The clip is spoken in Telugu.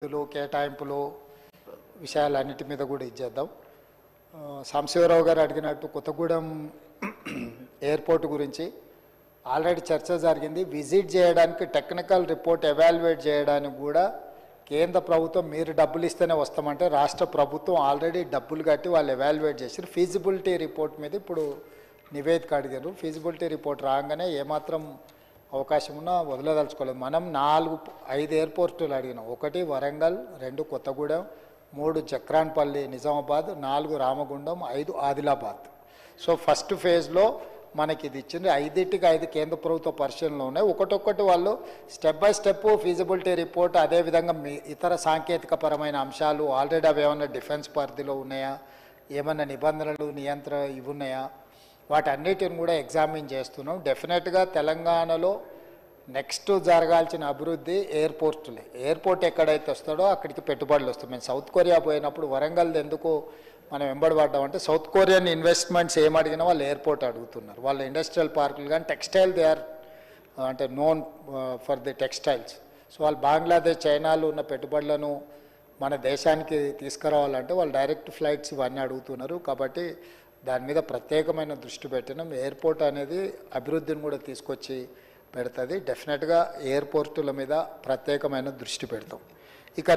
నిధులు కేటాయింపులు విషయాలన్నిటి మీద కూడా ఇచ్చేద్దాం. సాంబశివరావు గారు అడిగినట్టు కొత్తగూడెం ఎయిర్పోర్ట్ గురించి ఆల్రెడీ చర్చ జరిగింది. విజిట్ చేయడానికి టెక్నికల్ రిపోర్ట్ ఎవాల్యుయేట్ చేయడానికి కూడా కేంద్ర ప్రభుత్వం మీరు డబ్బులు ఇస్తేనే వస్తామంటే రాష్ట్ర ప్రభుత్వం ఆల్రెడీ డబ్బులు కట్టి వాళ్ళు ఎవాల్యుయేట్ చేశారు. ఫీజిబిలిటీ రిపోర్ట్ మీద ఇప్పుడు నివేదిక అడిగారు. ఫీజిబిలిటీ రిపోర్ట్ రాగానే ఏమాత్రం అవకాశం ఉన్నా వదలదలుచుకోలేదు. మనం 4-5 ఎయిర్పోర్టులు అడిగినాం. 1 వరంగల్, 2 కొత్తగూడెం, 3 చక్రాన్పల్లి నిజామాబాద్, 4 రామగుండం, 5 ఆదిలాబాద్. సో ఫస్ట్ ఫేజ్లో మనకి ఇది ఇచ్చింది. 5 కేంద్ర ప్రభుత్వ పరిశీలనలో ఉన్నాయి. ఒక్కొక్కటి వాళ్ళు step by step feasibility report, అదేవిధంగా ఇతర సాంకేతిక పరమైన అంశాలు ఆల్రెడీ అవి ఏమన్నా డిఫెన్స్ పరిధిలో ఉన్నాయా, ఏమన్నా నిబంధనలు ఇవి ఉన్నాయా, వాటన్నిటిని కూడా ఎగ్జామిన్ చేస్తున్నాం. డెఫినెట్గా తెలంగాణలో నెక్స్ట్ జరగాల్సిన అభివృద్ధి ఎయిర్పోర్టులే. ఎయిర్పోర్ట్ ఎక్కడైతే వస్తాడో అక్కడికి పెట్టుబడులు వస్తాయి. మేము సౌత్ కొరియా పోయినప్పుడు వరంగల్ ఎందుకు మనం వెంబడబడ్డామంటే సౌత్ కొరియన్ ఇన్వెస్ట్మెంట్స్ ఏమడిగినా వాళ్ళు ఎయిర్పోర్ట్ అడుగుతున్నారు. వాళ్ళ ఇండస్ట్రియల్ పార్కులు కానీ టెక్స్టైల్ దే ఆర్ అంటే known for the textiles. So వాళ్ళు బంగ్లాదేశ్, చైనాలో ఉన్న పెట్టుబడులను మన దేశానికి తీసుకురావాలంటే వాళ్ళు డైరెక్ట్ ఫ్లైట్స్ ఇవన్నీ అడుగుతున్నారు. కాబట్టి దాని మీద ప్రత్యేకమైన దృష్టి పెట్టినాం. ఎయిర్పోర్ట్ అనేది అభివృద్ధిని కూడా తీసుకొచ్చి పెడుతుంది. డెఫినెట్గా ఎయిర్పోర్టుల మీద ప్రత్యేకమైన దృష్టి పెడతాం. ఇక